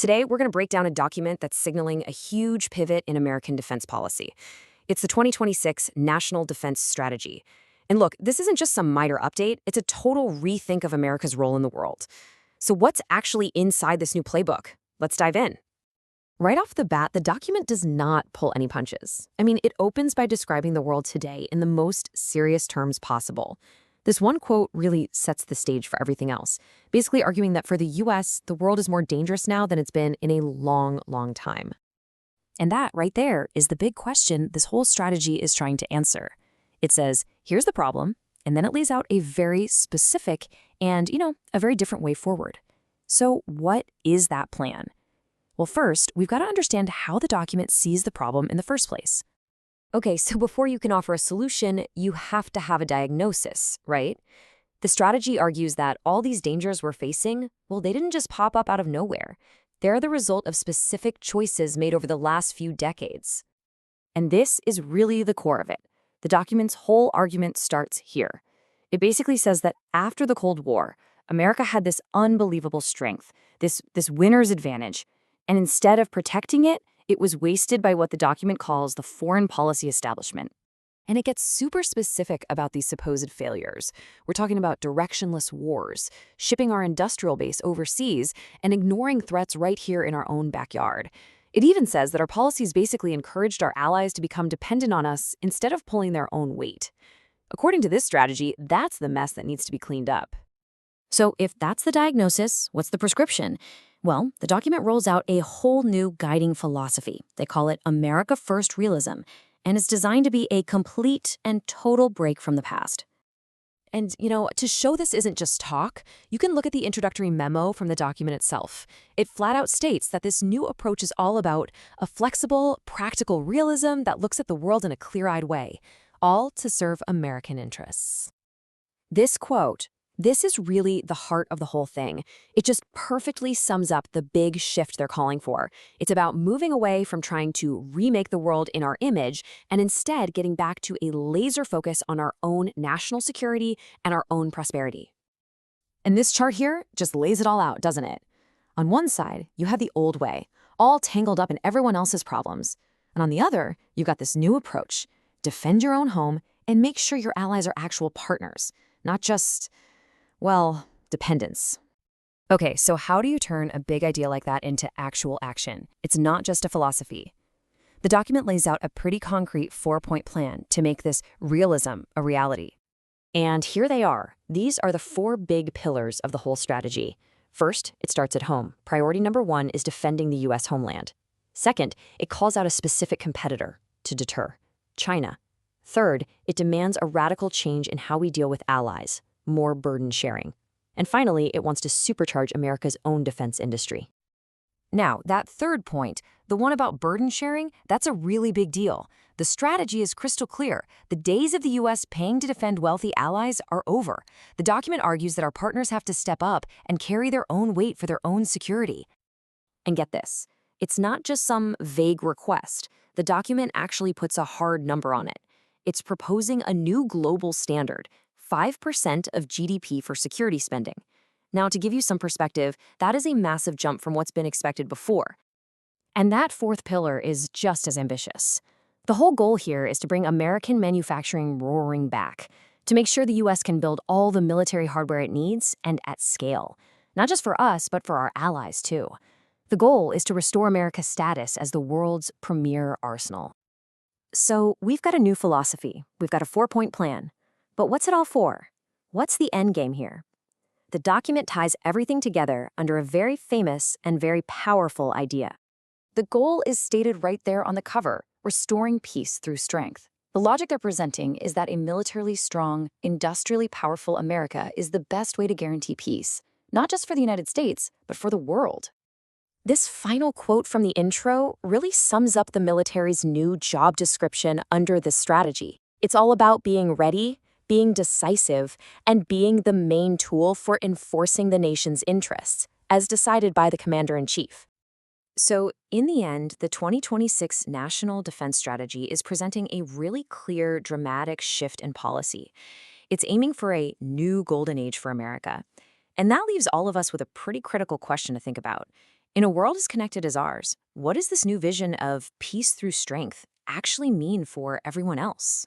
Today, we're going to break down a document that's signaling a huge pivot in American defense policy. It's the 2026 National Defense Strategy. And look, this isn't just some minor update, it's a total rethink of America's role in the world. So what's actually inside this new playbook? Let's dive in. Right off the bat, the document does not pull any punches. I mean, it opens by describing the world today in the most serious terms possible. This one quote really sets the stage for everything else, basically arguing that for the US, the world is more dangerous now than it's been in a long, long time. And that right there is the big question this whole strategy is trying to answer. It says, here's the problem, and then it lays out a very specific and, a very different way forward. So what is that plan? Well, first, we've got to understand how the document sees the problem in the first place. Okay, so before you can offer a solution, you have to have a diagnosis, right? The strategy argues that all these dangers we're facing, well, they didn't just pop up out of nowhere. They're the result of specific choices made over the last few decades. And this is really the core of it. The document's whole argument starts here. It basically says that after the Cold War, America had this unbelievable strength, this winner's advantage, and instead of protecting it, it was wasted by what the document calls the foreign policy establishment. And it gets super specific about these supposed failures. We're talking about directionless wars, shipping our industrial base overseas, and ignoring threats right here in our own backyard. It even says that our policies basically encouraged our allies to become dependent on us instead of pulling their own weight. According to this strategy, that's the mess that needs to be cleaned up. So if that's the diagnosis, what's the prescription? Well, the document rolls out a whole new guiding philosophy. They call it America First Realism, and it's designed to be a complete and total break from the past. And, to show this isn't just talk, you can look at the introductory memo from the document itself. It flat out states that this new approach is all about a flexible, practical realism that looks at the world in a clear-eyed way, all to serve American interests. This quote, this is really the heart of the whole thing. It just perfectly sums up the big shift they're calling for. It's about moving away from trying to remake the world in our image and instead getting back to a laser focus on our own national security and our own prosperity. And this chart here just lays it all out, doesn't it? On one side, you have the old way, all tangled up in everyone else's problems. And on the other, you've got this new approach. Defend your own home and make sure your allies are actual partners, not just dependence. Okay, so how do you turn a big idea like that into actual action? It's not just a philosophy. The document lays out a pretty concrete 4-point plan to make this realism a reality. And here they are. These are the 4 big pillars of the whole strategy. First, it starts at home. Priority number 1 is defending the U.S. homeland. Second, it calls out a specific competitor to deter, China. Third, it demands a radical change in how we deal with allies. More burden sharing. And finally, it wants to supercharge America's own defense industry. Now, that third point, the one about burden sharing, that's a really big deal. The strategy is crystal clear. The days of the U.S. paying to defend wealthy allies are over. The document argues that our partners have to step up and carry their own weight for their own security. And get this, it's not just some vague request. The document actually puts a hard number on it. It's proposing a new global standard, 5% of GDP for security spending. Now, to give you some perspective, that is a massive jump from what's been expected before. And that 4th pillar is just as ambitious. The whole goal here is to bring American manufacturing roaring back, to make sure the U.S. can build all the military hardware it needs and at scale. Not just for us, but for our allies, too. The goal is to restore America's status as the world's premier arsenal. So, we've got a new philosophy. We've got a 4-point plan. But what's it all for? What's the end game here? The document ties everything together under a very famous and very powerful idea. The goal is stated right there on the cover, restoring peace through strength. The logic they're presenting is that a militarily strong, industrially powerful America is the best way to guarantee peace, not just for the United States, but for the world. This final quote from the intro really sums up the military's new job description under this strategy. It's all about being ready, being decisive, and being the main tool for enforcing the nation's interests, as decided by the commander-in-chief. So, in the end, the 2026 National Defense Strategy is presenting a really clear, dramatic shift in policy. It's aiming for a new golden age for America. And that leaves all of us with a pretty critical question to think about. In a world as connected as ours, what does this new vision of peace through strength actually mean for everyone else?